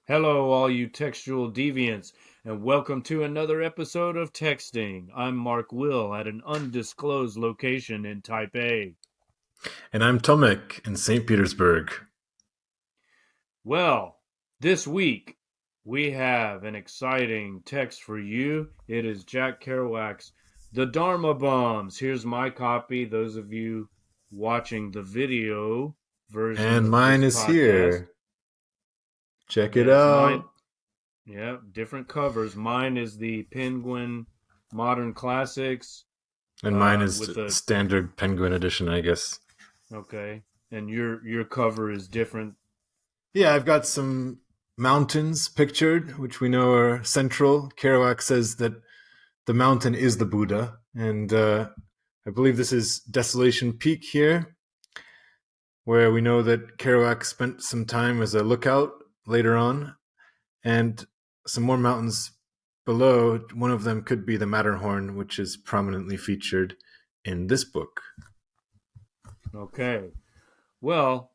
Hello, all you textual deviants, and welcome to another episode of Texting. I'm Mark Will at an undisclosed location in Taipei. And I'm Tomek in St. Petersburg. Well, this week we have an exciting text for you. It is Jack Kerouac's The Dharma Bombs. Here's my copy. Those of you watching the video version And of this mine is podcast. here. Check it Yes, mine. out. Yeah, different covers. Mine is the Penguin Modern Classics And mine is with a standard Penguin edition, I guess. okay, and your cover is different. Yeah, I've got some mountains pictured, which we know are central. Kerouac says that the mountain is the Buddha. And I believe this is Desolation Peak here, where we know that Kerouac spent some time as a lookout later on. And some more mountains below. One of them could be the Matterhorn, which is prominently featured in this book. Okay, well,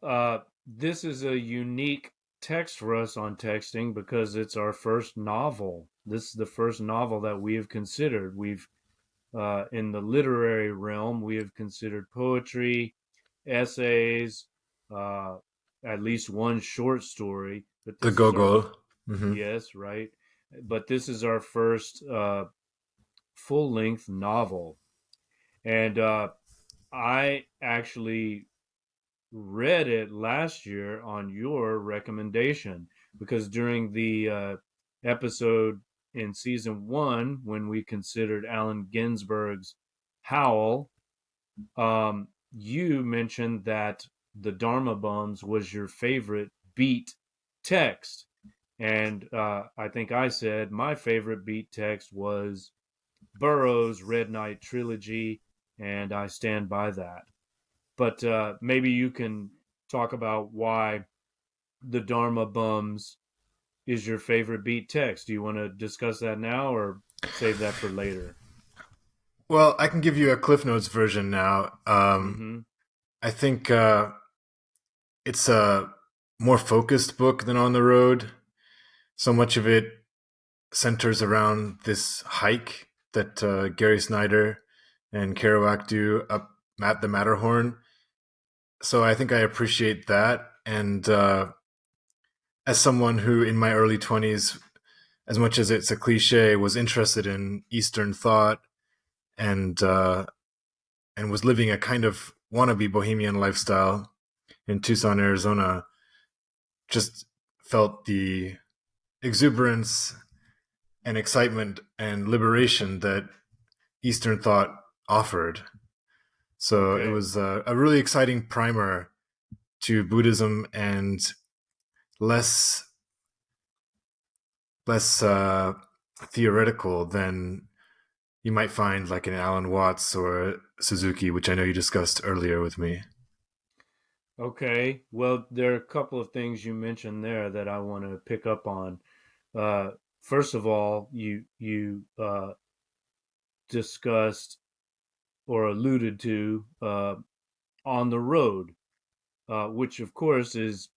this is a unique text for us on texting because it's our first novel. This is the first novel that we have considered. We've in the literary realm, we have considered poetry, essays, uh, at least one short story. But The this is our Gogol. Mm-hmm. yes, right. But this is our first full length novel. And I actually read it last year on your recommendation because during the episode in season one, when we considered Allen Ginsberg's Howl, you mentioned that the Dharma Bums was your favorite beat text. And I think I said my favorite beat text was Burroughs' Red Knight trilogy, and I stand by that. But maybe you can talk about why the Dharma Bums is your favorite beat text. Do you want to discuss that now or save that for later? Well, I can give you a Cliff Notes version now. Mm-hmm. I think it's a more focused book than On the Road. So much of it centers around this hike that Gary Snyder and Kerouac do up at the Matterhorn. So I think I appreciate that. And as someone who, in my early 20s, as much as it's a cliche, was interested in Eastern thought and and was living a kind of wannabe bohemian lifestyle in Tucson, Arizona, just felt the exuberance and excitement and liberation that Eastern thought offered. So it Okay. was a really exciting primer to Buddhism and less less theoretical than you might find like an Alan Watts or Suzuki, which I know you discussed earlier with me. Okay. Well, there are a couple of things you mentioned there that I want to pick up on. Uh, First of all, you discussed or alluded to on the road, which of course is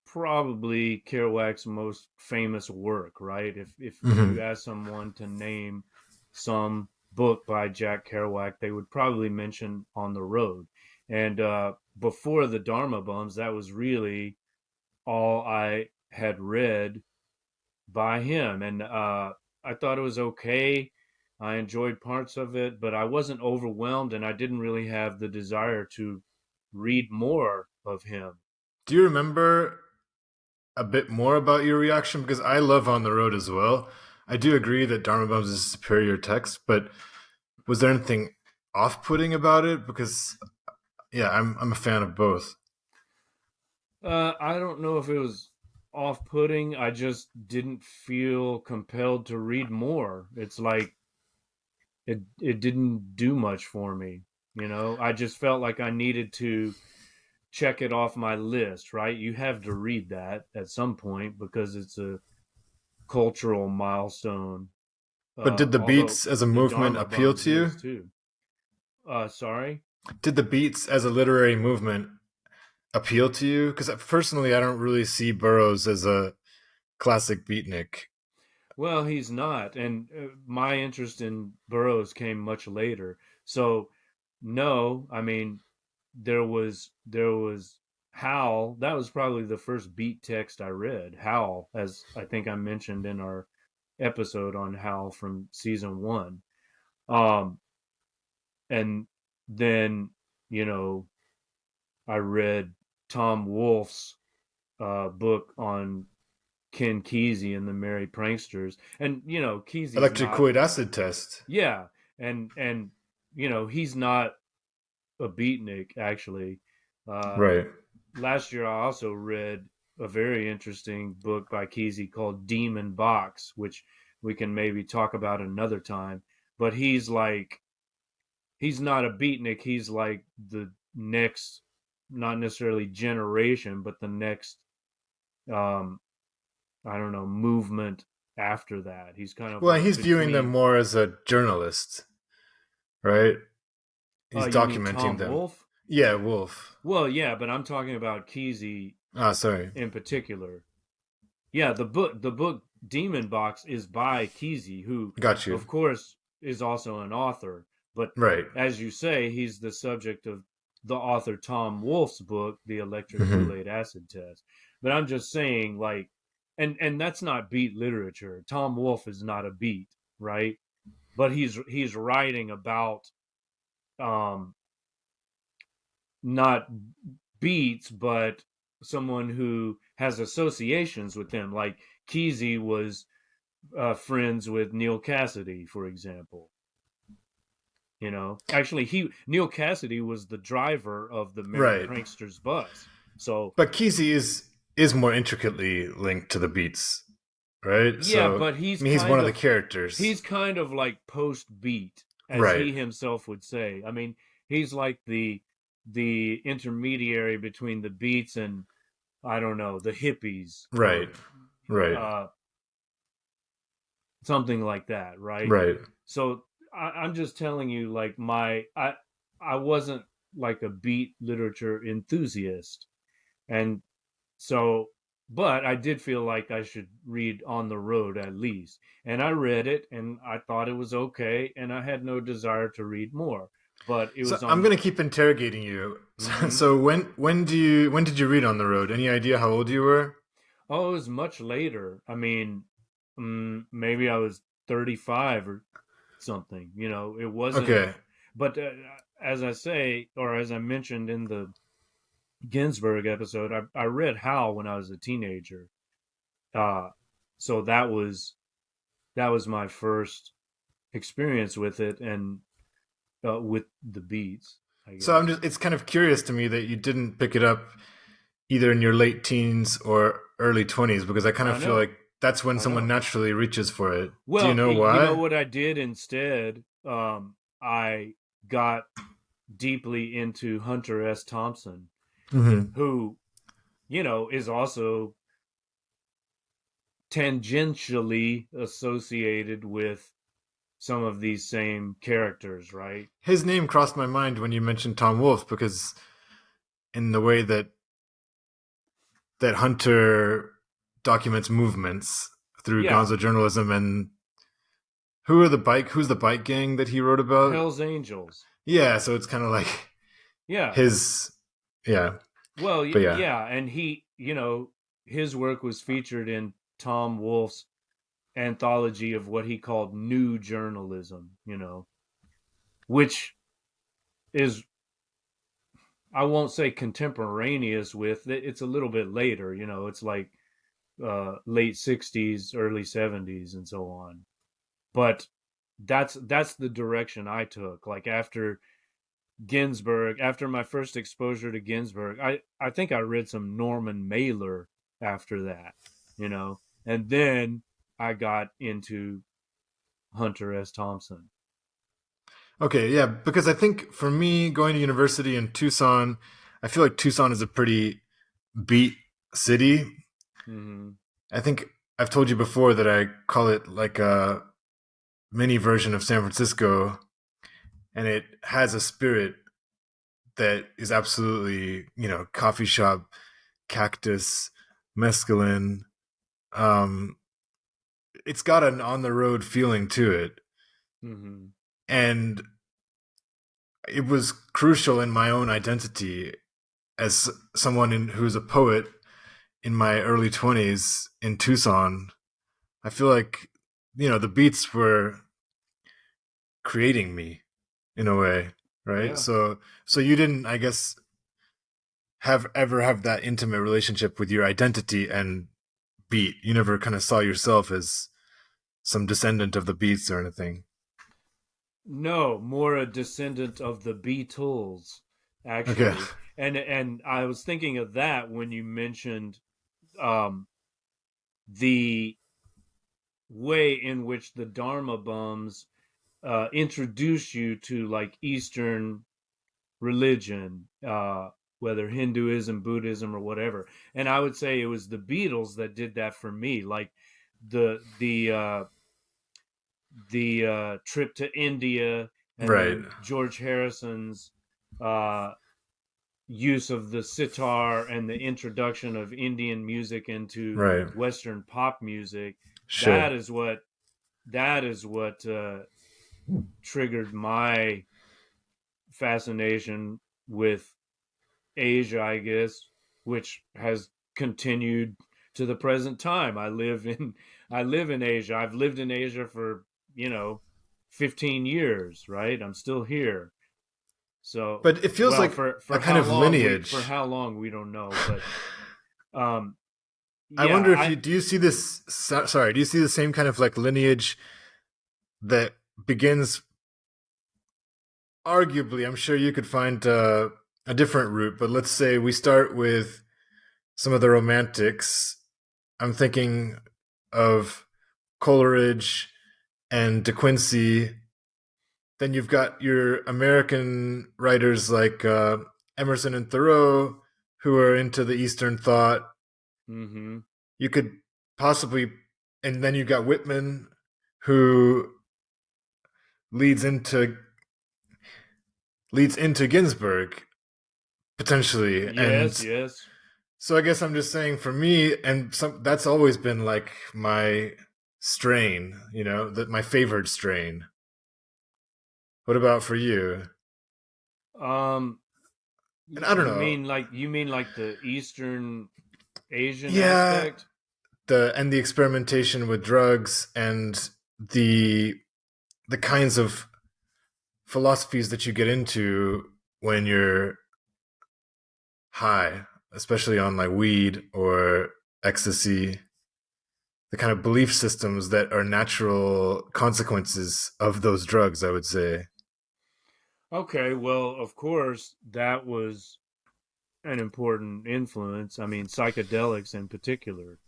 probably Kerouac's most famous work, right? If you Mm-hmm. ask someone to name some book by Jack Kerouac, they would probably mention On the Road. And before the Dharma Bums, that was really all I had read by him, and I thought it was okay. I enjoyed parts of it, but I wasn't overwhelmed, and I didn't really have the desire to read more of him. Do you remember a bit more about your reaction? Because I love On the Road as well. I do agree that Dharma Bums is a superior text, but was there anything off-putting about it? Because yeah, I'm a fan of both. I don't know if it was off-putting. I just didn't feel compelled to read more. It's like it didn't do much for me. I just felt like I needed to check it off my list, right? You have to read that at some point because it's a cultural milestone. But did the Although Beats as a the movement Dharma appeal Bums to is you? too. Sorry. Did the Beats as a literary movement appeal to you? Because personally, I don't really see Burroughs as a classic beatnik. Well, he's not, and my interest in Burroughs came much later. So, no, I mean, there was Howl. That was probably the first beat text I read. Howl, as I think I mentioned in our episode on Howl from season one. Um, and then you know I read Tom Wolfe's book on Ken Kesey and the Merry Pranksters, and Kesey's Electric not, Kool-Aid acid test. yeah, and he's not a beatnik actually. Uh, Right. Last year I also read a very interesting book by Kesey called Demon Box, which we can maybe talk about another time. But he's not a beatnik. He's like the next, not necessarily generation, but the next, um, I don't know, movement after that. He's kind of Well, like he's viewing them between. more as a journalist, right? He's You mean documenting Tom them. Wolfe? Yeah, Wolf. Well, yeah, but I'm talking about Kesey Ah, sorry. in particular. Yeah, the book Demon Box is by Kesey, who, Got you. of course, is also an author. But Right. as you say, he's the subject of the author Tom Wolfe's book, The Electric Hmm. Kool-Aid Acid Test. But I'm just saying, like, and that's not beat literature. Tom Wolfe is not a beat, right? But he's writing about um not beats, but someone who has associations with them. Like Kesey was friends with Neil Cassidy, for example. Actually, he Neil Cassidy was the driver of the Merry Right. Pranksters bus. So But Kesey is more intricately linked to the beats, right? yeah, So but I mean, he's one of the characters. he's kind of like post beat, as Right. he himself would say. I mean, he's like the intermediary between the beats and, I don't know, the hippies, Right. or Right. uh, something like that, right? Right. So I'm just telling you, like, I wasn't like a beat literature enthusiast, and so, but I did feel like I should read On the Road at least, and I read it, and I thought it was okay, and I had no desire to read more. But it So was I'm on. gonna keep interrogating you. Mm-hmm. So when did you read On the Road? Any idea how old you were? Oh, it was much later. I mean, maybe I was 35 or something. It wasn't. Okay. But as I say, or as I mentioned in the Ginsberg episode, I read Howl when I was a teenager. Uh, so that was my first experience with it, and with the beats, I So I'm guess. just it's kind of curious to me that you didn't pick it up either in your late teens or early 20s because I kind of I feel know, like that's when I someone know. naturally reaches for it. Do you Well, know you know why? what I did instead? I got deeply into Hunter S. Thompson, Hmm. who is also tangentially associated with some of these same characters, right? His name crossed my mind when you mentioned Tom Wolfe because in the way that Hunter documents movements through Yeah, gonzo journalism and who's the bike gang that he wrote about? Hell's Angels. Yeah, so it's kind of like Yeah. his yeah, Well, but yeah. yeah, and his work was featured in Tom Wolfe's anthology of what he called new journalism, which is, I won't say contemporaneous with it. It's a little bit later, it's like late 60s, early 70s, and so on. But that's the direction I took. Like, after my first exposure to Ginsberg, I think I read some Norman Mailer after that, and then I got into Hunter S. Thompson. Okay, yeah, because I think for me going to university in Tucson, I feel like Tucson is a pretty beat city. Mm-hmm. I think I've told you before that I call it like a mini version of San Francisco, and it has a spirit that is absolutely, coffee shop, cactus, mescaline, Um, it's got an on the road feeling to it, Hmm. and it was crucial in my own identity as someone who's a poet in my early 20s in Tucson. I feel like, the beats were creating me in a way, right? Yeah. So you didn't, I guess, have that intimate relationship with your identity and beat. You never kind of saw yourself as some descendant of the beats or anything. No, more a descendant of the Beatles, Okay. actually. And I was thinking of that when you mentioned um, the way in which the Dharma bums introduce you to like Eastern religion, whether Hinduism, Buddhism, or whatever. And I would say it was the Beatles that did that for me. Like the the uh, the trip to India, and Right. then George Harrison's uh, use of the sitar and the introduction of Indian music into Right. Western pop music. Sure. That is what that is what triggered my fascination with Asia, I guess, which has continued to the present time. I live in Asia. I've lived in Asia for, you know, 15 years, right? I'm still here. So, But it feels well, like for a kind how of long lineage. we don't know, but um I yeah, wonder if you do you see this sorry, do you see the same kind of like lineage that begins arguably, I'm sure you could find a different route, but let's say we start with some of the romantics. I'm thinking of Coleridge and De Quincey. Then you've got your American writers like Emerson and Thoreau, who are into the Eastern thought. mhm. You could possibly, and then you've got Whitman, who leads into leads into Ginsberg potentially, Yes, and yes. so I guess I'm just saying for me, and that's always been like my strain, that my favored strain. What about for you? Um And I don't know. you mean like the Eastern Asian Yeah, aspect? the experimentation with drugs and the the kinds of philosophies that you get into when you're high, especially on like weed or ecstasy, the kind of belief systems that are natural consequences of those drugs, I would say. Okay, well, of course, that was an important influence. I mean, psychedelics in particular,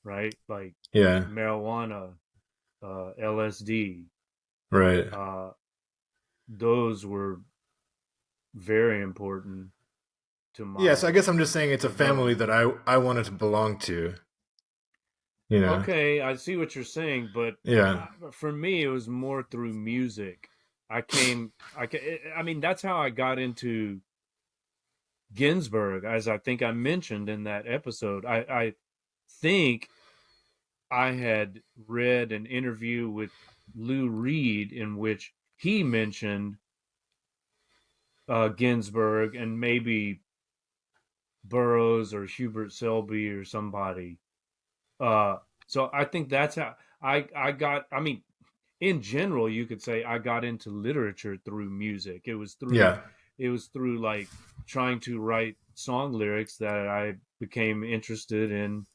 right? Like Yeah, marijuana, LSD, right. uh, those were very important to Yeah, so I my guess I'm just saying it's a family that development. I wanted to belong to, you know. Okay, I see what you're saying, but Yeah. for me, it was more through music. I mean, that's how I got into Ginsberg, as I think I mentioned in that episode. I think I had read an interview with Lou Reed in which he mentioned Ginsberg and maybe Burroughs or Hubert Selby or somebody. Uh, so I think that's how I got. I mean, in general, you could say I got into literature through music. Yeah. It was through like trying to write song lyrics that I became interested in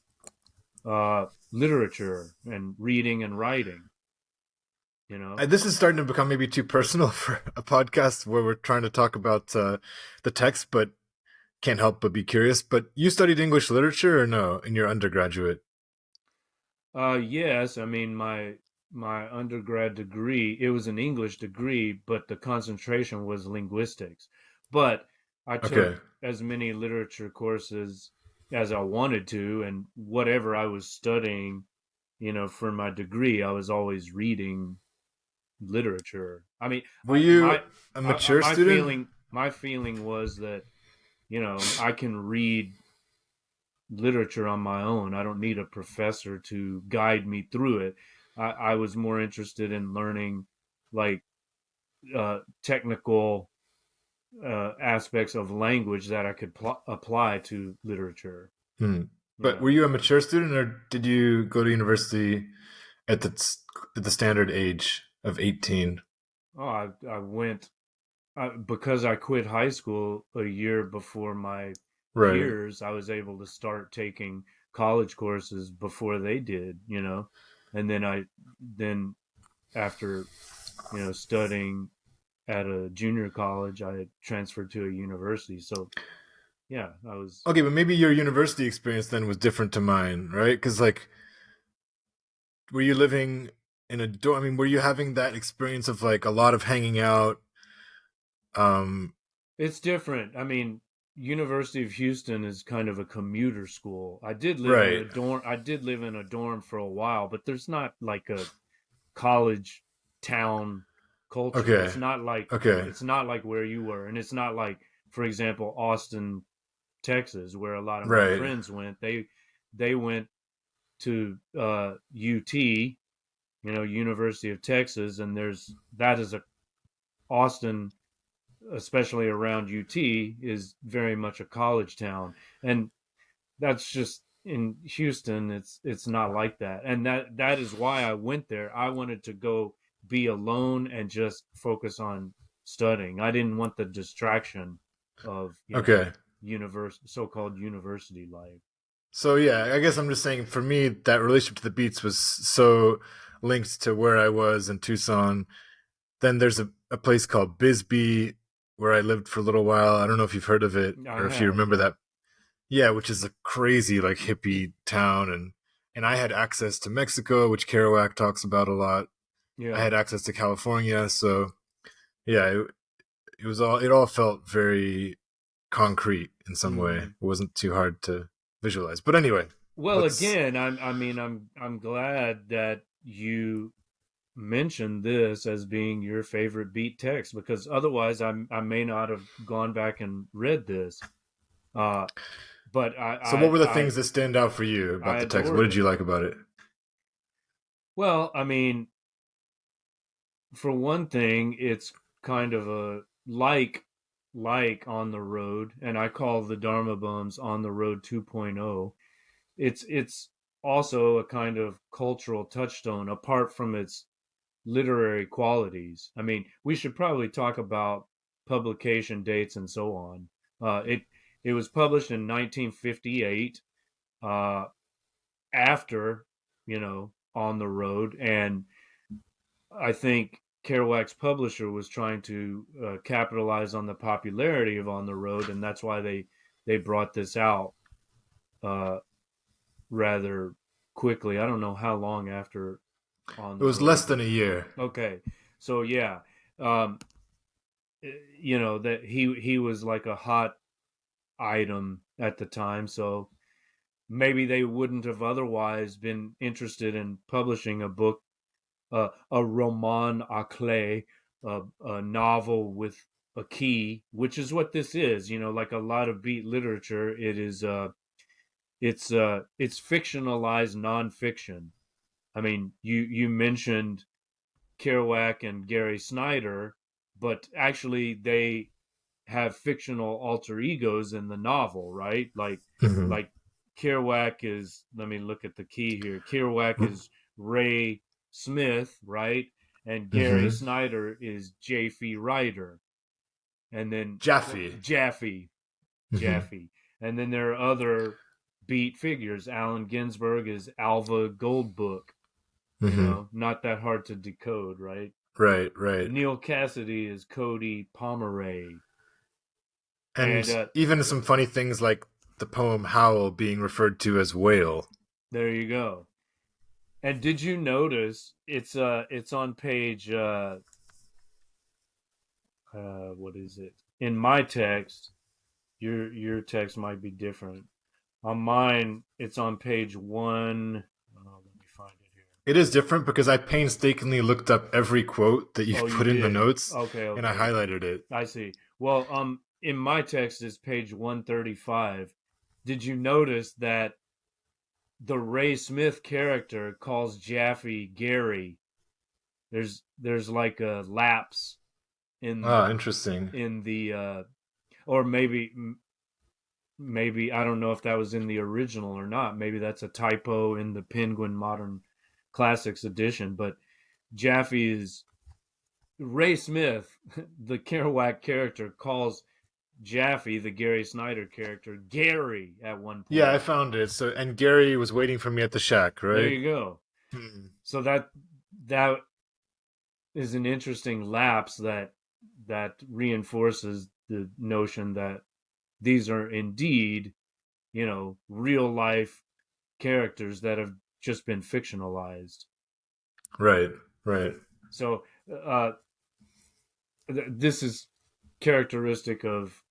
literature and reading and writing. You know. This is starting to become maybe too personal for a podcast where we're trying to talk about the text, but can't help but be curious. But you studied English literature or no in your undergraduate? Yes, I mean my undergrad degree, it was an English degree, but the concentration was linguistics. But I took Okay. as many literature courses as I wanted to, and whatever I was studying, you know, for my degree, I was always reading literature. I mean, Were you a I mature student? my feeling was that, you know, I can read literature on my own. I don't need a professor to guide me through it. I was more interested in learning like technical aspects of language that I could apply to literature. Hmm. But Yeah. were you a mature student, or did you go to university at the standard age of 18? Oh, I went because I quit high school a year before my Right. peers. I was able to start taking college courses before they did, and then after studying at a junior college, I had transferred to a university. So yeah, I was. Okay, but maybe your university experience then was different to mine, right? Because like, were you living in a dorm? I mean, were you having that experience of like a lot of hanging out? Um, It's different. I mean, University of Houston is kind of a commuter school. I did live in a right. dorm. I did live in a dorm for a while, but there's not like a college town culture. Okay. Okay. It's not like where you were, and it's not like, for example, Austin, Texas, where a lot of my Right. friends went. They went to UT, University of Texas, and that is a Austin, especially around UT, is very much a college town, and that's just in Houston. It's not like that, and that is why I went there. I wanted to go be alone and just focus on studying. I didn't want the distraction of Okay. so-called university life. So yeah, I guess I'm just saying for me that relationship to the beats was so linked to where I was in Tucson. Then there's a place called Bisbee where I lived for a little while. I don't know if you've heard of it I or if you have, remember yeah, that. Yeah, which is a crazy like hippie town, and I had access to Mexico, which Kerouac talks about a lot. I yeah. had access to California, so yeah, it all felt very concrete in some way. It Hmm. wasn't too hard to visualize. But anyway, Well, let's again, I'm glad that you mentioned this as being your favorite beat text, because otherwise I may not have gone back and read this. Uh, but So what were the things that stand out for you I about the text? What adored did you it. like about it? Well, I mean, for one thing, it's kind of a like on the road, and I call the Dharma Bums on the road 2.0. It's also a kind of cultural touchstone apart from its literary qualities. I mean, we should probably talk about publication dates and so on. It was published in 1958, uh, after On the Road, and I think Kerouac's publisher was trying to capitalize on the popularity of On the Road, and that's why they brought this out uh, rather quickly. I don't know how long after On It the was less Road, than but a year. okay. So yeah, um, that he was like a hot item at the time, so maybe they wouldn't have otherwise been interested in publishing a book, a roman à clé, a novel with a key, which is what this is. Like a lot of beat literature, it's fictionalized nonfiction. I mean, you mentioned Kerouac and Gary Snyder, but actually they have fictional alter egos in the novel, right? Hmm. Like Kerouac is, let me look at the key here. Kerouac is Ray Smith, right? And Gary Hmm. Snyder is J.F. Ryder. And then Jaffe. Jaffe, Hmm. Jaffe. And then there are other beat figures. Allen Ginsberg is Alva Goldbook, Hmm. not that hard to decode, right? Right, right. Neil Cassidy is Cody Pomeray. And And even some funny things like the poem Howl being referred to as whale. there you go. And did you notice it's on page what is it? In my text, your text might be different. On mine, it's on page one. Oh, let me find it here. It is different because I painstakingly looked up every quote that Oh, you've you put in the did. notes Okay, and I okay. highlighted it. I see. Well, in my text is page 135, did you notice that the Ray Smith character calls Jaffe Gary? There's like a lapse in Ah, interesting. the or maybe I don't know if that was in the original or not. Maybe that's a typo in the Penguin Modern Classics edition. But Jaffe is Ray Smith, the Kerouac character, calls Jaffe, the Gary Snyder character, Gary at one Yeah, I point. found it. So, and Gary was waiting for me at the shack, There right? you go. Hmm. So that is an interesting lapse that reinforces the notion that these are indeed, real life characters that have just been fictionalized. Right, right, So this is characteristic of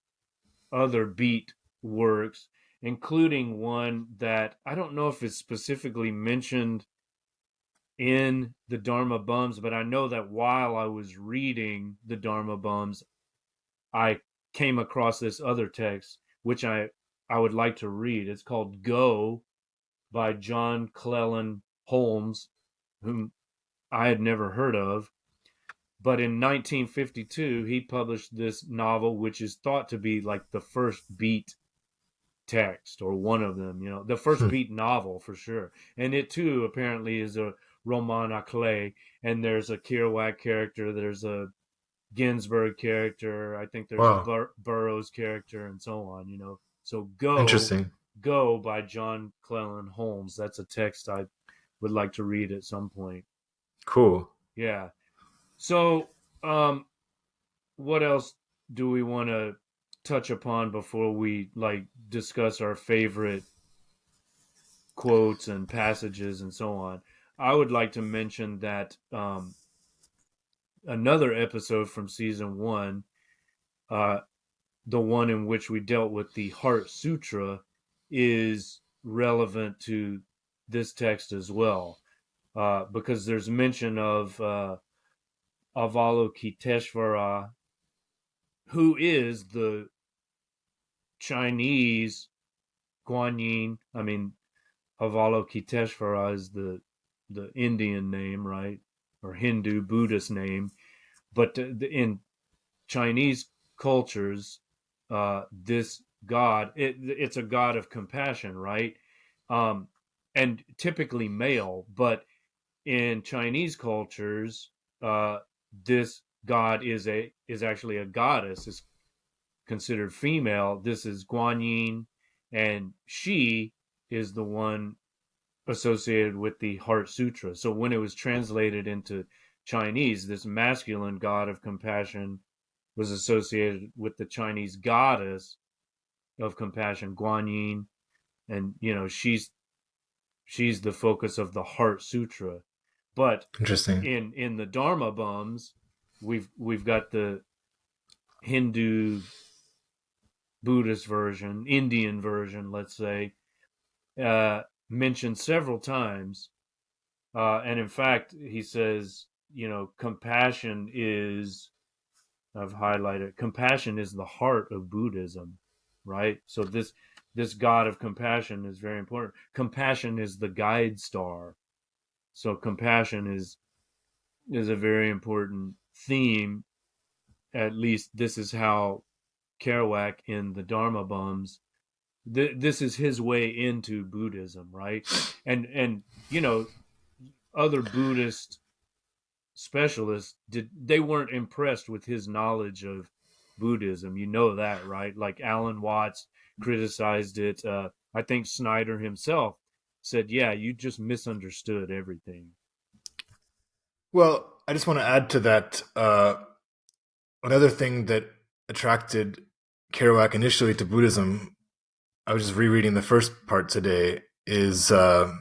other beat works, including one that I don't know if it's specifically mentioned in the Dharma Bums, but I know that while I was reading the Dharma Bums, I came across this other text, which I would like to read. It's called Go by John Cleland Holmes, whom I had never heard of. But in 1952, he published this novel, which is thought to be like the first beat text or one of them, the first hmm. beat novel for sure. And it too apparently is a roman à clef. And there's a Kerouac character, there's a Ginsberg character, I think there's a Wow, Burroughs character, and so on. So Go, interesting. Go by John Cleland Holmes. That's a text I would like to read at some point. Cool. Yeah. So, what else do we want to touch upon before we like discuss our favorite quotes and passages and so on? I would like to mention that another episode from season one, uh, the one in which we dealt with the Heart Sutra, is relevant to this text as well, because there's mention of Avalokiteshvara, who is the Chinese Guan Yin. I mean, Avalokiteshvara is the Indian name, right, or Hindu Buddhist name, but in Chinese cultures, this god, it's a god of compassion, right? Um, and typically male, but in Chinese cultures, this god is actually a goddess. Is considered female. This is Guan Yin, and she is the one associated with the Heart Sutra. So when it was translated into Chinese, this masculine god of compassion was associated with the Chinese goddess of compassion, Guan Yin, and she's the focus of the Heart Sutra. But Interesting. in the Dharma Bums, we've got the Hindu Buddhist version, Indian version, let's say, mentioned several times. And in fact, he says, compassion is, I've highlighted, compassion is the heart of Buddhism, right? So this God of compassion is very important. Compassion is the guide star. So compassion is a very important theme. At least this is how Kerouac in the Dharma Bums, this is his way into Buddhism, right? And other Buddhist specialists they weren't impressed with his knowledge of Buddhism. You know that, right? Like Alan Watts criticized it. I think Snyder himself said, "Yeah, you just misunderstood everything." Well, I just want to add to that. Another thing that attracted Kerouac initially to Buddhism, I was just rereading the first part today, is the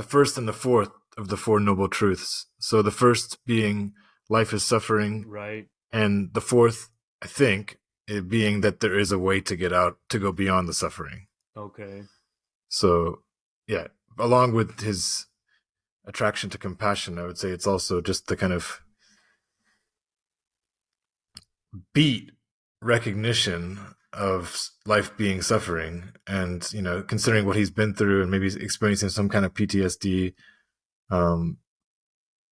first and the fourth of the Four Noble Truths. So the first being life is suffering, Right? and the fourth, I think, it being that there is a way to get out, to go beyond the suffering. Okay. So, yeah, along with his attraction to compassion, I would say it's also just the kind of beat recognition of life being suffering, and considering what he's been through and maybe experiencing some kind of PTSD, um,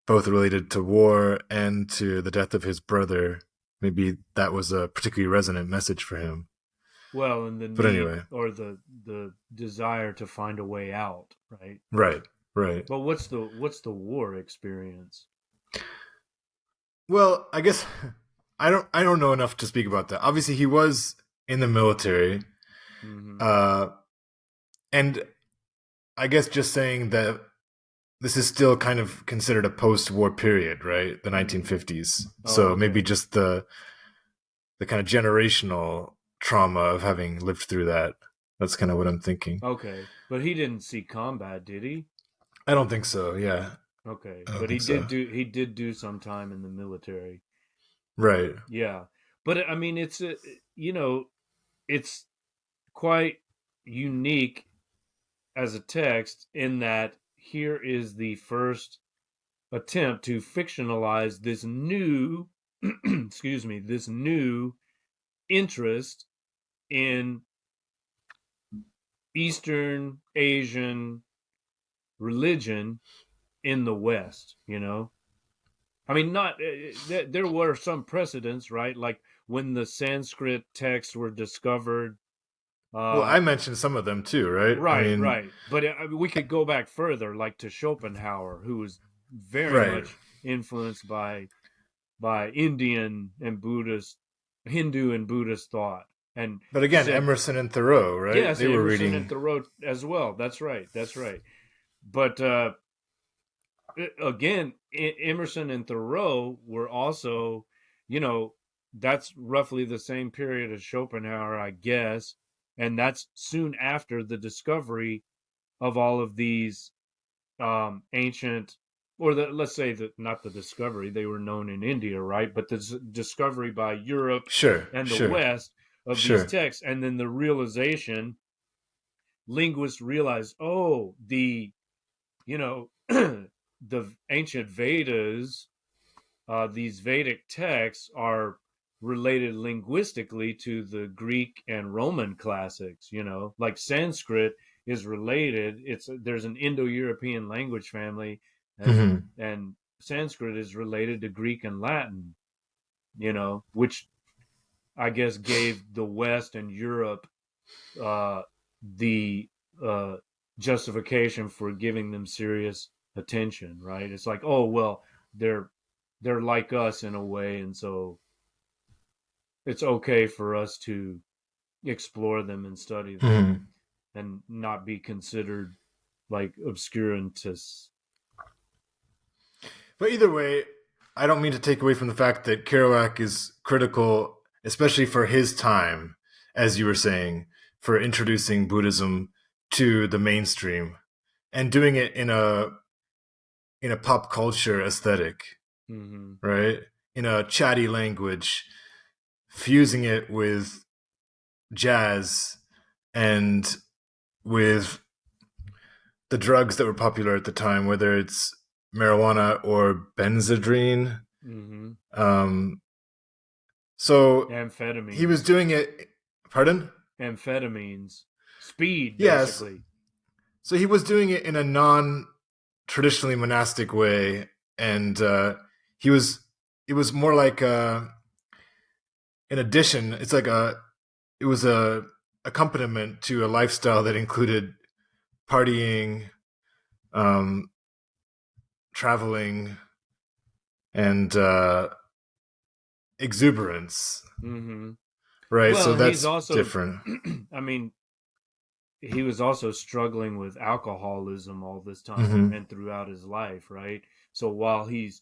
both related to war and to the death of his brother. Maybe that was a particularly resonant message for him. Well, and the But need anyway, or the desire to find a way out, right? right, right. But what's the war experience? Well, I guess I don't know enough to speak about that. Obviously, he was in the military, Mm-hmm. uh, and I guess just saying that this is still kind of considered a post-war period, right? The Mm-hmm. 1950s. Oh, So maybe okay. just the kind of generational trauma of having lived through that. That's kind of what I'm thinking. Okay. But he didn't see combat, did he? I don't think so. Yeah, Okay. I don't But think so. he did do some time in the military. Right. Yeah. But I mean it's quite unique as a text in that here is the first attempt to fictionalize this new excuse me, this new interest in Eastern Asian religion in the West. I mean, not there were some precedents, right? Like when the Sanskrit texts were discovered. Well, Uh, I mentioned some of them too, right? I right, mean, right. But we could go back further, like to Schopenhauer, who was very right. much influenced by Indian and Buddhist, Hindu and Buddhist thought, and But again, said, Emerson and Thoreau, right? yes, They were Emerson and reading. Thoreau as well. That's right. That's right. But again, Emerson and Thoreau were also, you know, that's roughly the same period as Schopenhauer, I guess, and that's soon after the discovery of all of these ancient, or let's say that not the discovery, they were known in India, right? But the discovery by Europe Sure, and the sure, West of these sure. texts, and then the realization, linguists realize, oh, you know, the ancient Vedas, these Vedic texts are related linguistically to the Greek and Roman classics. Like Sanskrit is related. There's an Indo-European language family, and Hmm. and Sanskrit is related to Greek and Latin. Which I guess gave the West and Europe the uh, justification for giving them serious attention, right? It's like, oh well, they're they're like us in a way, and so it's okay for us to explore them and study them Hmm. and not be considered like obscurantists. But either way, I don't mean to take away from the fact that Kerouac is critical, especially for his time, as you were saying, for introducing Buddhism to the mainstream and doing it in a pop culture aesthetic, Mm-hmm. right? In a chatty language, fusing it with jazz and with the drugs that were popular at the time, whether it's marijuana or benzodrine. Mm-hmm. Um, so he was Amphetamines, doing it. Pardon? amphetamines, speed, Yes. basically. So he was doing it in a non traditionally monastic way, and he was. It was more like an addition. It's like It was a accompaniment to a lifestyle that included partying, um, traveling, and exuberance. Mm-hmm. Right. Well, So and he's that's also, different. I mean, he was also struggling with alcoholism all this time Hmm. and throughout his life, right? So while he's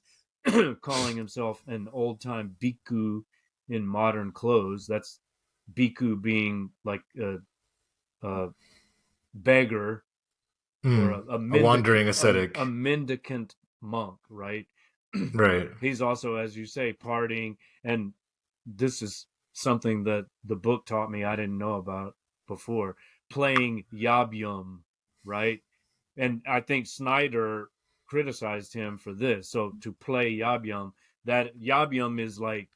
calling himself an old time bhikkhu in modern clothes, that's bhikkhu being like a beggar or Mm. A wandering a ascetic. mendicant monk, right? Right. He's also, as you say, partying, and this is something that the book taught me I didn't know about before, playing yabyum, right? And I think Snyder criticized him for this. So to play yabyum, that yabyum is like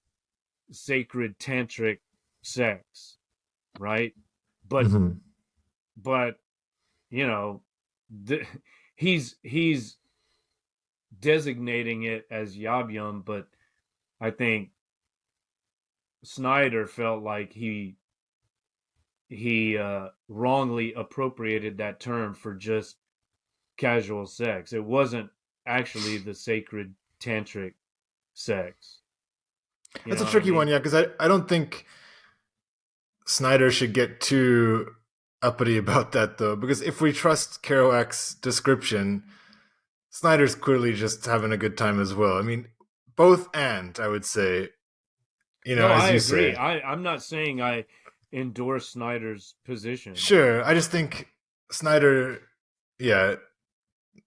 sacred tantric sex. right? But Hmm. but you know, the, he's designating it as Yabyum, but I think Snyder felt like he wrongly appropriated that term for just casual sex. It wasn't actually the sacred tantric sex. You That's a know what I tricky one, mean? yeah, because I don't think Snyder should get too uppity about that, though, because if we trust Kerouac's description, Snyder's clearly just having a good time as well. I mean, both and, I would say, No, as I you agree. say. I'm not saying I endorse Snyder's position. Sure, I just think Snyder, yeah,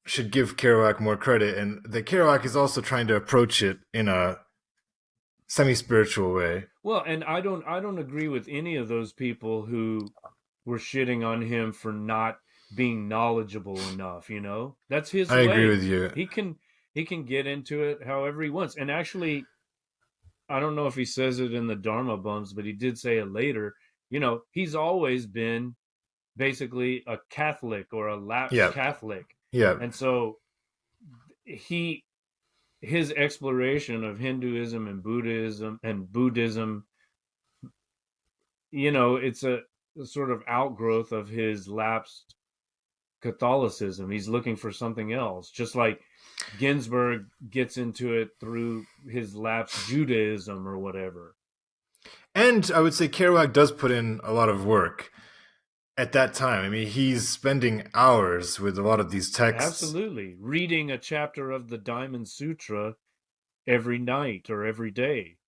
should give Kerouac more credit, and that Kerouac is also trying to approach it in a semi-spiritual way. Well, and I don't agree with any of those people who were shitting on him for not being knowledgeable enough, you know? That's his I agree way. with you. He can he can get into it however he wants. And actually, I don't know if he says it in the Dharma bums, but he did say it later. You know, he's always been basically a Catholic or a lapsed Yeah, Catholic. yeah. And so he his exploration of Hinduism and Buddhism, you know, it's a sort of outgrowth of his lapsed Catholicism. He's looking for something else, just like Ginsburg gets into it through his lapsed Judaism or whatever. And I would say Kerouac does put in a lot of work at that time. I mean, he's spending hours with a lot of these texts. Absolutely. Reading a chapter of the Diamond Sutra every night or every day.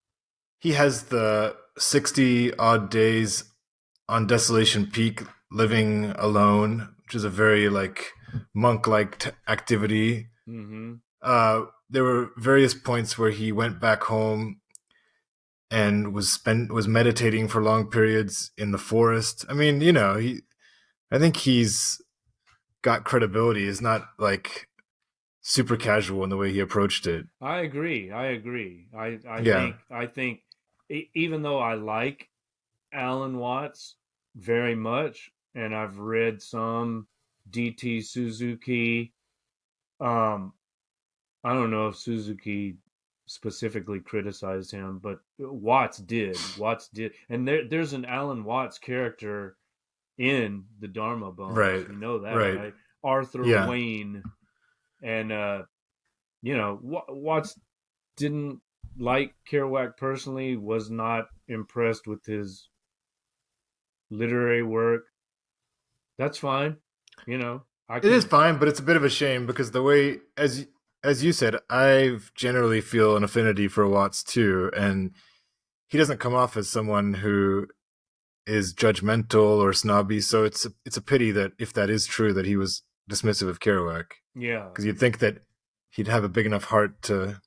He has the 60 odd days on Desolation Peak living alone, which is a very like monk like activity. Mm-hmm. There were various points where he went back home and was meditating for long periods in the forest. I mean, I think he's got credibility. Is not like super casual in the way he approached it. I agree. I agree. Yeah, I think even though I like Alan Watts very much, and I've read some DT Suzuki. Um, I don't know if Suzuki specifically criticized him, but Watts did. Watts did, and there's an Alan Watts character in the Dharma Bums. right, You know that, right. right? Arthur Yeah, Wayne, and you know, Watts didn't like Kerouac personally. Was not impressed with his literary work. That's fine. You know, I it is can. fine, but it's a bit of a shame because the way, as you said, I generally feel an affinity for Watts too, and he doesn't come off as someone who is judgmental or snobby. So it's a pity that if that is true, that he was dismissive of Kerouac, Yeah, because you'd think that he'd have a big enough heart to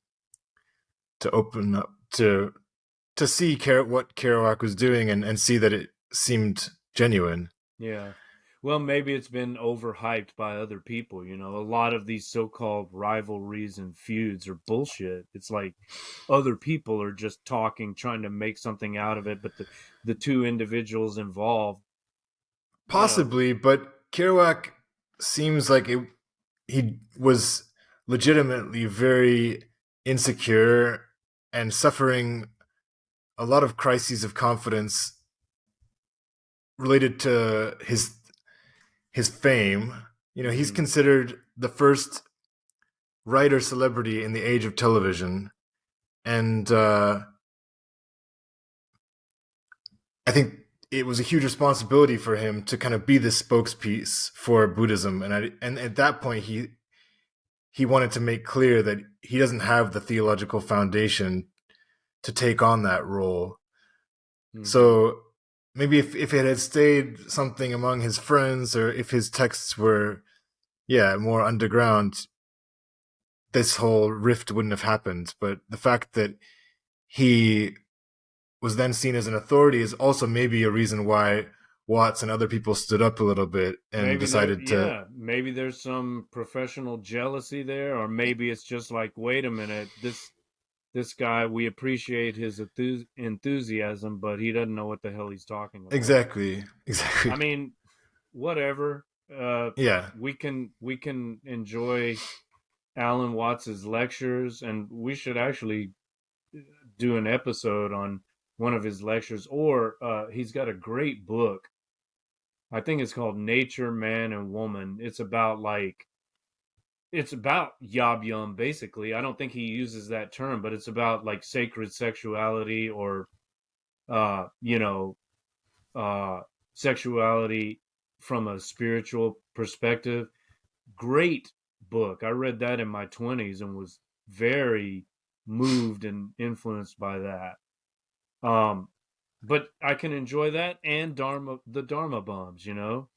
open up to see what Kerouac was doing and see that it seemed genuine. yeah. Well, maybe it's been overhyped by other people. You know, a lot of these so-called rivalries and feuds are bullshit. It's like other people are just talking, trying to make something out of it, but the two individuals involved, you know, Possibly, but Kerouac seems like he was legitimately very insecure and suffering a lot of crises of confidence related to his fame. He's mm-hmm. considered the first writer celebrity in the age of television, and I think it was a huge responsibility for him to kind of be this spokespiece for Buddhism. And at that point, he wanted to make clear that he doesn't have the theological foundation to take on that role. Mm-hmm. So maybe if it had stayed something among his friends, or if his texts were, yeah, more underground, this whole rift wouldn't have happened. But the fact that he was then seen as an authority is also maybe a reason why Watts and other people stood up a little bit and Maybe there, decided to. yeah, maybe there's some professional jealousy there, or maybe it's just like, wait a minute, this. this guy, we appreciate his enthusiasm, but he doesn't know what the hell he's talking about. Exactly. Exactly. I mean, whatever. Yeah. We can enjoy Alan Watts's lectures, and we should actually do an episode on one of his lectures. Or he's got a great book. I think it's called Nature, Man, and Woman. It's about Yob Yum basically. I don't think he uses that term, but it's about like sacred sexuality or uh, you know, uh, sexuality from a spiritual perspective. Great book. I read that in my 20s and was very moved and influenced by that. Um, but I can enjoy that and the Dharma bombs, you know?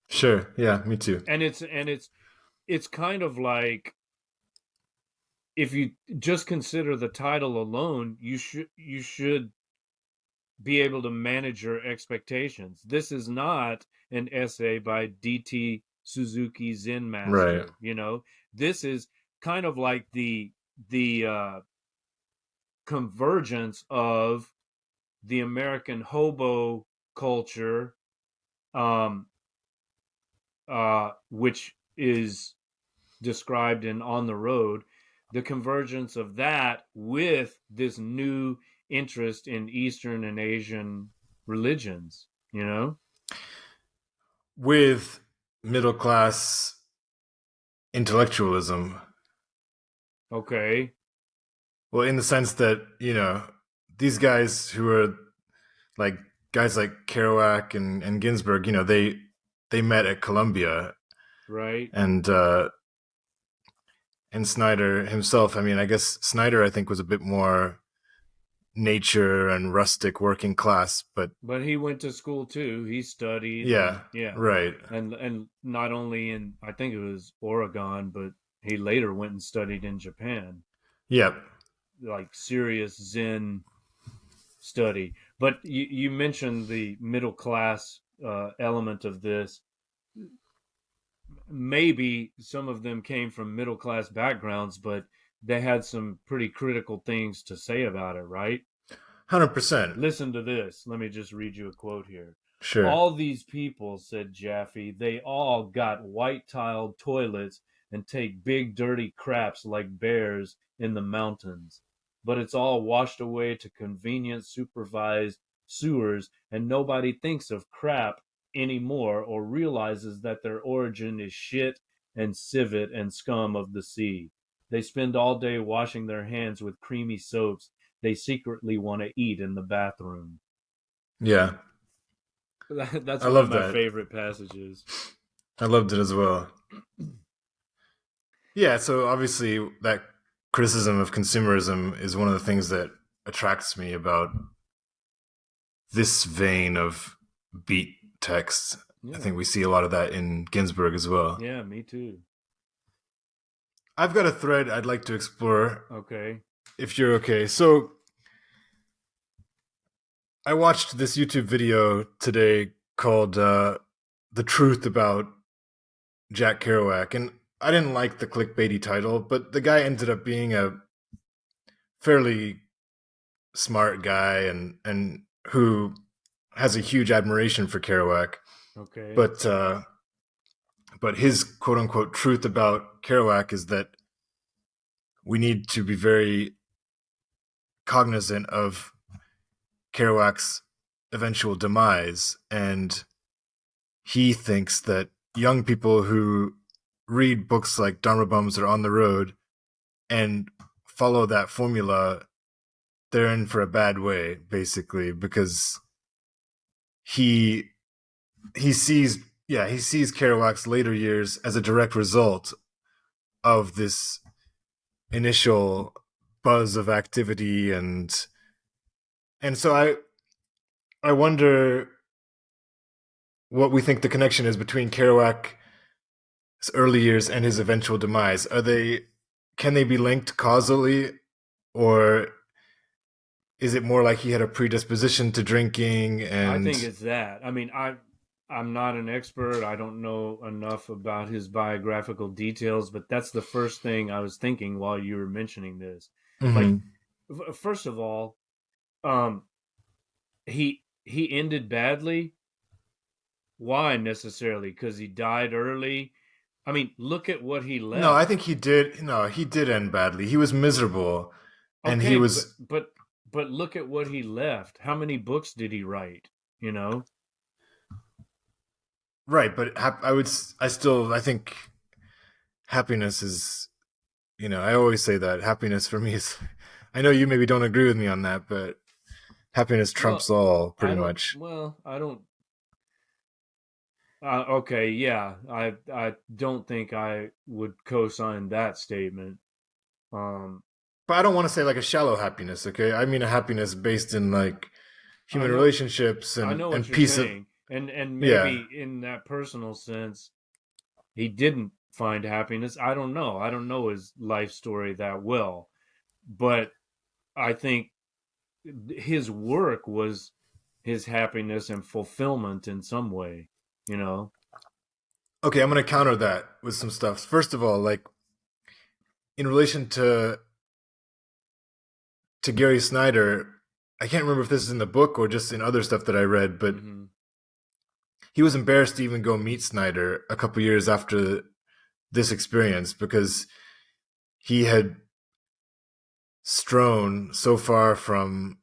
Sure. Yeah, me too. And it's kind of like, if you just consider the title alone, you should be able to manage your expectations. This is not an essay by DT Suzuki Zen Right. Master, you know. This is kind of like the convergence of the American hobo culture, um, which is described in On the Road, the convergence of that with this new interest in Eastern and Asian religions, you know? With middle class intellectualism. Okay, Well, in the sense that, these guys who are like guys like Kerouac and Ginsberg, they met at Columbia, right. and Snyder himself. I mean, I guess Snyder, I think, was a bit more nature and rustic working class, but But he went to school too. He studied, and yeah, yeah, right. and not only in, I think it was Oregon, but he later went and studied in Japan, Yep. like serious Zen study. But you mentioned the middle class element of this. Maybe some of them came from middle class backgrounds, but they had some pretty critical things to say about it, right? 100%. Listen to this. Let me just read you a quote here. Sure. All these people, said Jaffe, they all got white tiled toilets and take big dirty craps like bears in the mountains. But it's all washed away to convenient supervised sewers, and nobody thinks of crap anymore or realizes that their origin is shit and civet and scum of the sea. They spend all day washing their hands with creamy soaps they secretly want to eat in the bathroom. Yeah. That's I one of love my that. favorite passages. I loved it as well. Yeah, so obviously that criticism of consumerism is one of the things that attracts me about this vein of beat text. I Yeah, think we see a lot of that in Ginsberg as well. yeah, me too. I've got a thread I'd like to explore Okay, if you're okay. So, I watched this YouTube video today called The Truth About Jack Kerouac, and I didn't like the clickbaity title, but the guy ended up being a fairly smart guy and who has a huge admiration for Kerouac. okay. But his quote unquote truth about Kerouac is that we need to be very cognizant of Kerouac's eventual demise, and he thinks that young people who read books like Dharma Bums or On the Road and follow that formula, they're in for a bad way, basically, because he he sees Kerouac's later years as a direct result of this initial buzz of activity, and so I wonder what we think the connection is between Kerouac's early years and his eventual demise. Can they be linked causally, or is it more like he had a predisposition to drinking I think and it's that. I mean, I'm not an expert. I don't know enough about his biographical details, but that's the first thing I was thinking while you were mentioning this. Like, Hmm. first of all, um, he ended badly. Why necessarily? Because he died early. I mean, look at what he No, I left. think he did. No, he did end badly. He was miserable, and he Okay, was but look at what he left. How many books did he write? You know. right. But I think happiness is. I always say that happiness for me is. I know you maybe don't agree with me on that, but happiness trumps Well, all, I pretty don't. much. Well, I don't. Okay, yeah, I don't think I would co-sign that statement. Um, But I don't want to say like a shallow happiness. Okay, I mean a happiness based in like I human know, relationships I and know what and you're peace of. saying, and Yeah. maybe in that personal sense, he didn't find happiness. I don't know. I don't know his life story that well, but I think his work was his happiness and fulfillment in some way. You know. Okay, I'm gonna counter that with some stuff. First of all, like in relation to Gary Snyder, I can't remember if this is in the book or just in other stuff that I read, but Hmm. he was embarrassed to even go meet Snyder a couple years after this experience because he had strown so far from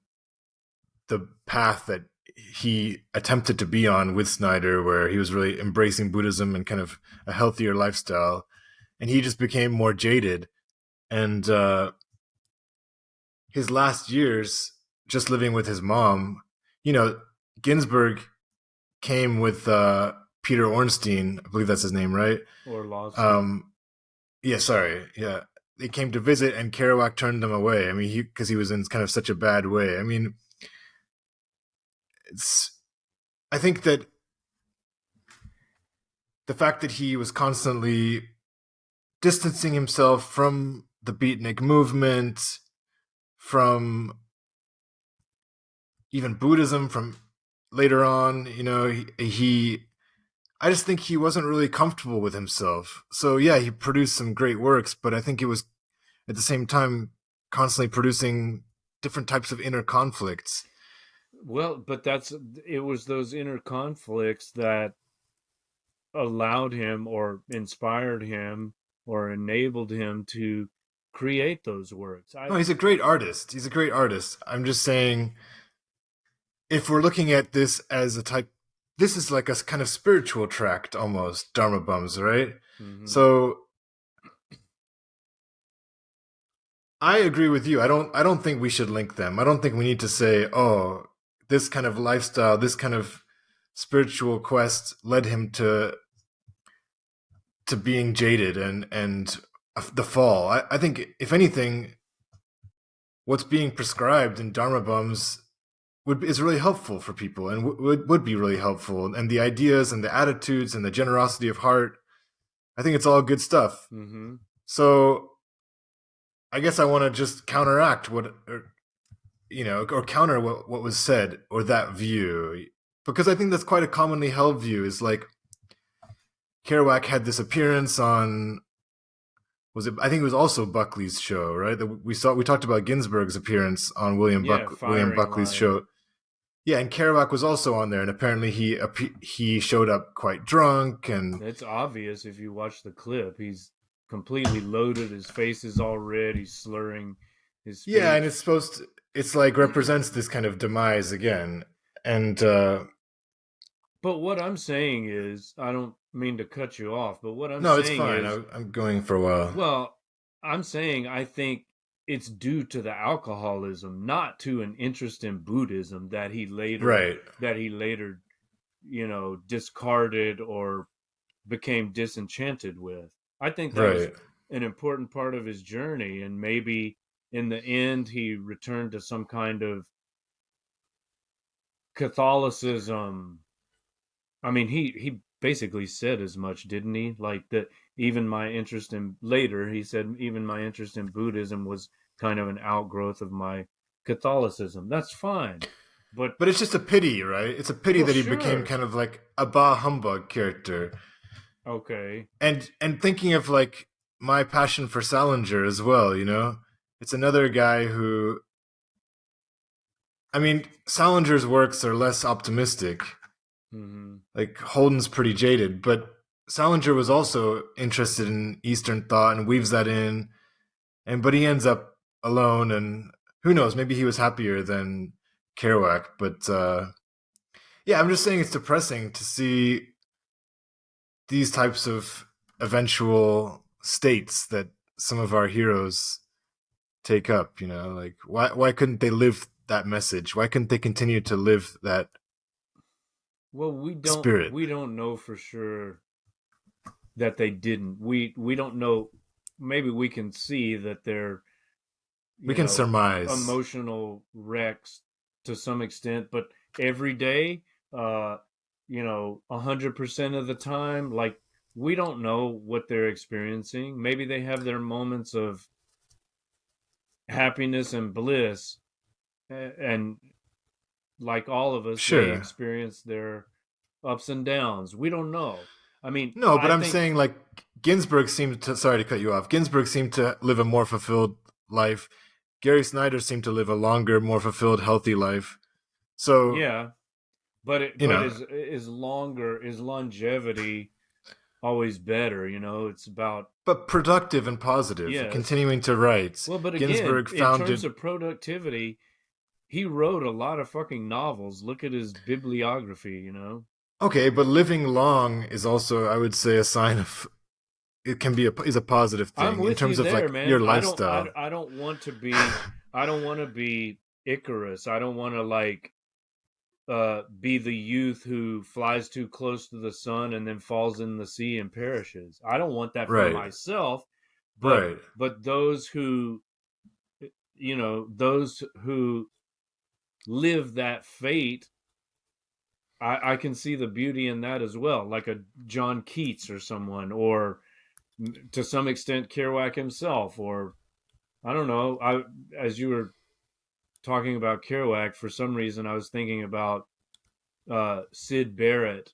the path that he attempted to be on with Snyder, where he was really embracing Buddhism and kind of a healthier lifestyle, and he just became more jaded. And his last years, just living with his mom, you know, Ginsberg came with Peter Ornstein, I believe that's his name, right? Orlovsky. Um, yeah, sorry, yeah. They came to visit, and Kerouac turned them away. I mean, because he was in kind of such a bad way. I mean, it's. I think that the fact that he was constantly distancing himself from the beatnik movement, from even Buddhism, from later on, he I just think he wasn't really comfortable with himself. So yeah, he produced some great works, but I think it was at the same time constantly producing different types of inner conflicts. Well, but it was those inner conflicts that allowed him or inspired him or enabled him to create those works. No, he's a great artist. He's a great artist. I'm just saying, if we're looking at this as a type, this is like a kind of spiritual tract almost, Dharma Bums, right? Mhm. So I agree with you. I don't think we should link them. I don't think we need to say, oh, this kind of lifestyle, this kind of spiritual quest led him to being jaded and the fall. I think if anything, what's being prescribed in Dharma Bums is really helpful for people and would be really helpful. And the ideas and the attitudes and the generosity of heart, I think it's all good stuff. Mhm. So I guess I want to just counteract or counter what was said or that view, because I think that's quite a commonly held view. Is like Kerouac had this appearance on, was it? I think it was also Buckley's show, right? That we talked about Ginsberg's appearance on Yeah, William firing Buckley's line. show. Yeah, and Kerouac was also on there, and apparently he showed up quite drunk, and It's obvious if you watch the clip. He's completely loaded. His face is all red. He's slurring his yeah, and speech. it's like represents this kind of demise again, and But what I'm saying is, I don't mean to cut you off, but what I'm no, it's saying fine. is, I'm going for a while. well, I'm saying I think it's due to the alcoholism, not to an interest in Buddhism Right, that he later, discarded or became disenchanted with. I think that was right. an important part of his journey, and maybe in the end he returned to some kind of Catholicism. I mean, he basically said as much, didn't he? Like that even my interest in later, he said even my interest in Buddhism was kind of an outgrowth of my Catholicism. That's fine. But But it's just a pity, right? It's a pity well, that he became sure. kind of like a bah humbug character. Okay. And thinking of like my passion for Salinger as well, It's another guy who, I mean, Salinger's works are less optimistic. Hmm. Like Holden's pretty jaded, but Salinger was also interested in Eastern thought and weaves that in. And but he ends up alone, and who knows? Maybe he was happier than Kerouac. But yeah, I'm just saying it's depressing to see these types of eventual states that some of our heroes take up. You know, like why couldn't they live that message? Why couldn't they continue to live that Well, spirit? we don't know for sure that they didn't. We don't know. Maybe we can see that they're, We you can know, surmise. emotional wrecks to some extent, but every day, uh, 100% of the time, like, we don't know what they're experiencing. Maybe they have their moments of happiness and bliss, and like all of us, they Sure. experience their ups and downs. We don't know. I mean, No, but I I'm think, saying like Ginsberg seemed to. Sorry to cut you off. Ginsberg seemed to live a more fulfilled life. Gary Snyder seemed to live a longer, more fulfilled, healthy life. So yeah, but you know, is longevity always better? It's about, but productive and positive, yes. continuing to write. Well, but again, Ginsberg in terms founded. of productivity, he wrote a lot of fucking novels. Look at his bibliography. Okay, but living long is also, I would say, a sign of it can be is a positive I'm thing in with you terms of there, like your man. lifestyle. I don't want to be I don't want to be Icarus. I don't want to, like, be the youth who flies too close to the sun and then falls in the sea and perishes. I don't want that for Right, myself, but right. those who, those who live that fate, I can see the beauty in that as well, like a John Keats or someone, or to some extent Kerouac himself, or I don't know. As you were talking about Kerouac, for some reason I was thinking about Sid Barrett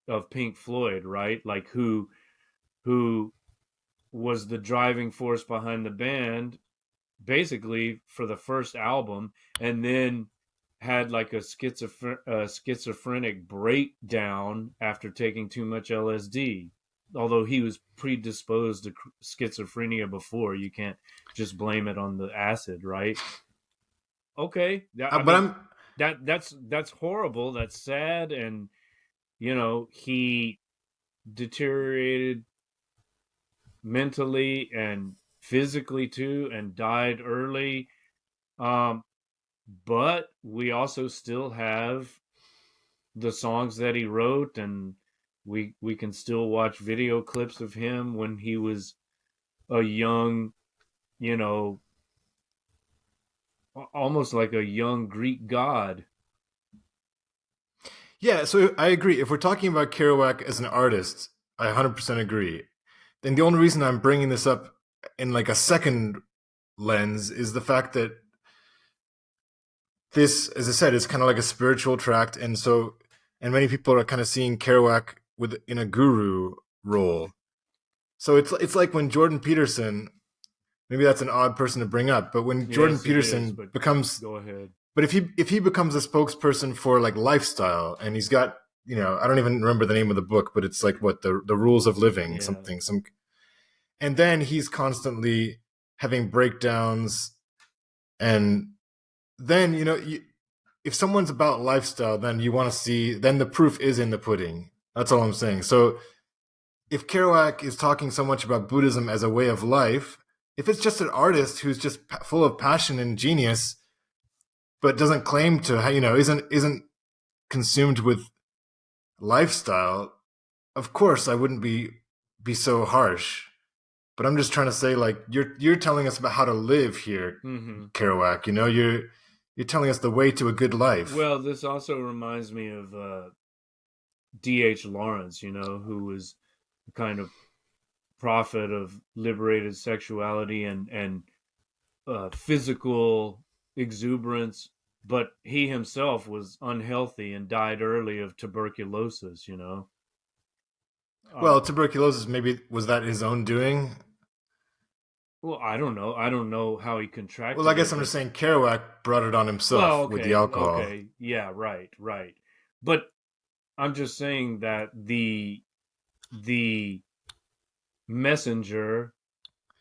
of Pink Floyd, right? Like, who was the driving force behind the band, basically for the first album, and then had like a schizophrenic breakdown after taking too much LSD. Although he was predisposed to schizophrenia before, you can't just blame it on the acid, right? Okay, I But mean, I'm that's horrible. That's sad, and he deteriorated mentally and physically too, and died early. Um, but we also still have the songs that he wrote, and we can still watch video clips of him when he was a young, you know, almost like a young Greek god. Yeah, so I agree. If we're talking about Kerouac as an artist, I 100% agree. Then the only reason I'm bringing this up in like a second lens is the fact that this, as I said, is kind of like a spiritual tract, and so and many people are kind of seeing Kerouac with in a guru role. So it's like when Jordan Peterson, maybe that's an odd person to bring up, but when Jordan Yes, it is. Peterson But becomes, go ahead. but if he becomes a spokesperson for like lifestyle, and he's got, I don't even remember the name of the book, but it's like what the rules of living, Yeah. something, some, and then he's constantly having breakdowns, and then if someone's about lifestyle, then you want to see, then the proof is in the pudding. That's all I'm saying. So if Kerouac is talking so much about Buddhism as a way of life, if it's just an artist who's just full of passion and genius, but doesn't claim to, isn't consumed with lifestyle, of course I wouldn't be so harsh. But I'm just trying to say, like, you're telling us about how to live here, Mm-hmm. Kerouac. You're telling us the way to a good life. Well, this also reminds me of D.H. Lawrence, who was a kind of prophet of liberated sexuality and physical exuberance, but he himself was unhealthy and died early of tuberculosis. Well, Um, tuberculosis, maybe was that his own doing? Well, I don't know. I don't know how he Well, I contracted guess it, I'm but just saying Kerouac brought it on well, himself with the okay, alcohol. okay, yeah, right, right. But I'm just saying that the messenger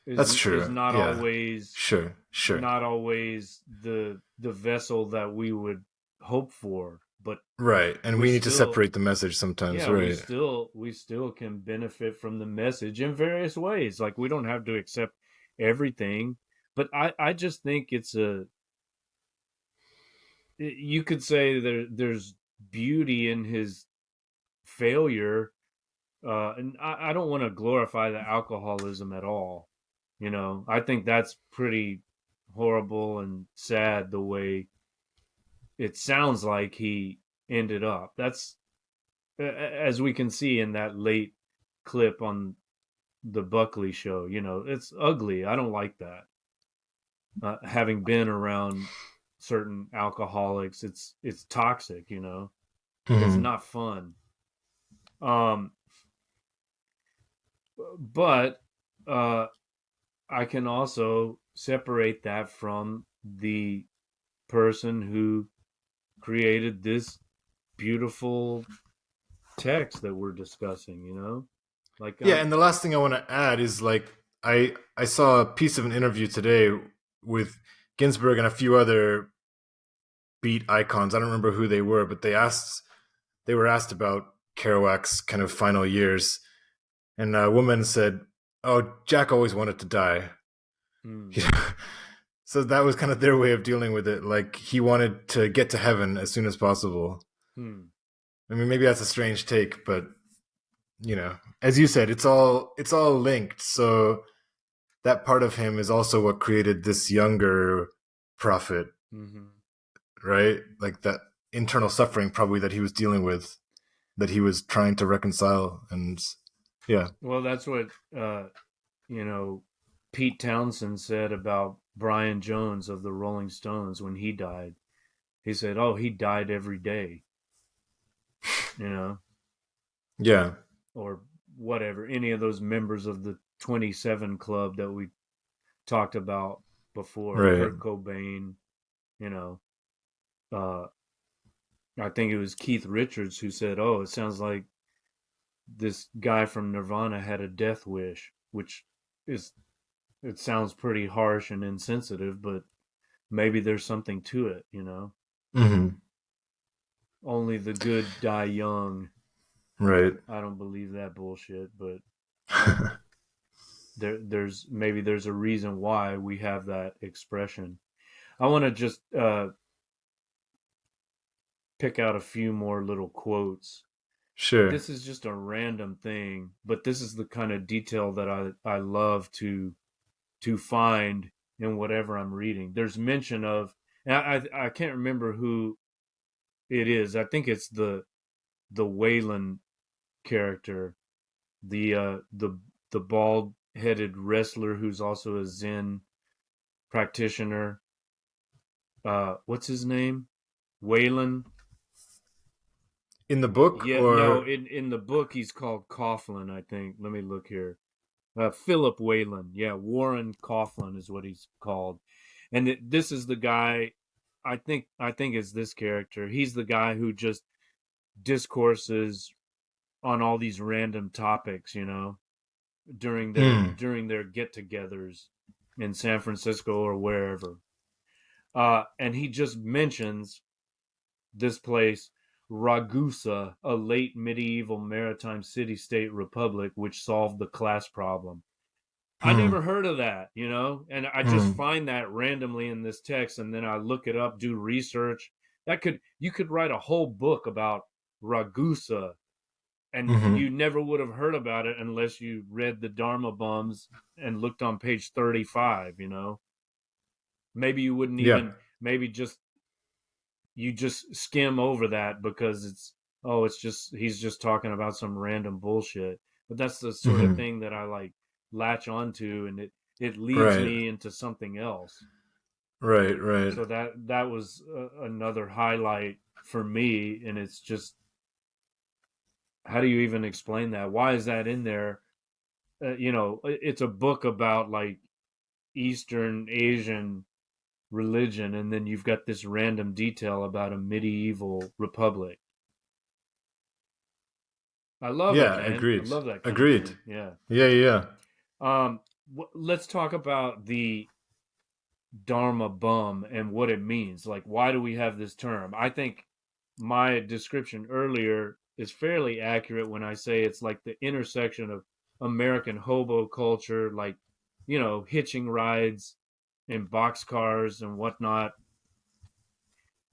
That's is true. not Yeah. always Sure. Sure. the vessel that we would hope for, but Right. And we we need to still, separate the message sometimes. yeah, Right. we still can benefit from the message in various ways. Like we don't have to accept everything, but I just think it's a, you could say there's beauty in his failure. And I don't want to glorify the alcoholism at all. You know, I think that's pretty horrible and sad the way it sounds like he ended up. That's, as we can see in that late clip on the Buckley show. You know, it's ugly. I don't like that. Having been around certain alcoholics, it's toxic. You know, it's Hmm. not fun. Um, but uh, I can also separate that from the person who created this beautiful text that we're discussing, you know? Like Yeah. And the last thing I want to add is like I saw a piece of an interview today with Ginsberg and a few other beat icons. I don't remember who they were, but they were asked about Kerouac's kind of final years, and a woman said, "Oh, Jack always wanted to die." hmm, So that was kind of their way of dealing with it. Like he wanted to get to heaven as soon as possible. hmm, I mean, maybe that's a strange take, but as you said, it's all linked. So that part of him is also what created this younger prophet, hmm. right? Like that internal suffering probably that he was dealing with, that he was trying to reconcile, and yeah. Well, that's what, you know, Pete Townsend said about Brian Jones of the Rolling Stones when he died. He said, "Oh, he died every day," you know, Yeah. or whatever. Any of those members of the 27 Club that we talked about before, Right. Kurt Cobain, you know, uh, I think it was Keith Richards who said, "Oh, it sounds like this guy from Nirvana had a death wish," which is, it sounds pretty harsh and insensitive, but maybe there's something to it, you know. Hmm. Only the good die young. Right. I don't believe that bullshit, but there's maybe there's a reason why we have that expression. I want to just pick out a few more little quotes. Sure. This is just a random thing, but this is the kind of detail that I love to find in whatever I'm reading. There's mention of, and I can't remember who it is. I think it's the Wayland character, the bald headed wrestler who's also a Zen practitioner. What's his name? Wayland. In the book, Yeah, no, or in the book he's called Coughlin, I think. Let me look here. Philip Whalen. Yeah, Warren Coughlin is what he's called. And this is the guy. I think is this character. He's the guy who just discourses on all these random topics, you know, mm, during their get-togethers in San Francisco or wherever. And he just mentions this place, Ragusa, a late medieval maritime city-state republic which solved the class problem. I mm, never heard of that, you know, and I just mm, find that randomly in this text, and then I look it up, do research. That could, you could write a whole book about Ragusa, and hmm. you never would have heard about it unless you read the Dharma Bums and looked on page 35. You know, maybe you wouldn't Yeah. even, maybe just you just skim over that because it's, oh, it's just he's just talking about some random bullshit. But that's the sort of Hmm. thing that I like latch onto, and it leads Right. me into something else. Right. Right. So that was another highlight for me, and it's just, how do you even explain that? Why is that in there? You know, it's a book about like Eastern Asian religion, and then you've got this random detail about a medieval republic. I love it, Yeah, man. I agreed. love that kind of Agreed. thing. Yeah. Yeah, yeah. Let's talk about the Dharma bum and what it means. Like, why do we have this term? I think my description earlier is fairly accurate when I say it's like the intersection of American hobo culture, like, hitching rides in boxcars and whatnot,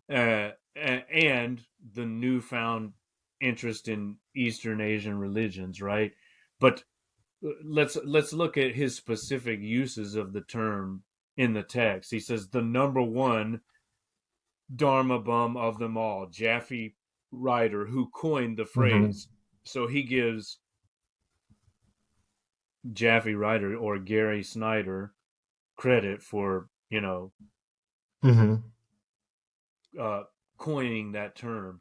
and the newfound interest in Eastern Asian religions, right? But let's look at his specific uses of the term in the text. He says the number one Dharma bum of them all, Jaffe Ryder, who coined the Mm-hmm. phrase. So he gives Jaffe Ryder or Gary Snyder credit for, Mm-hmm. uh, coining that term.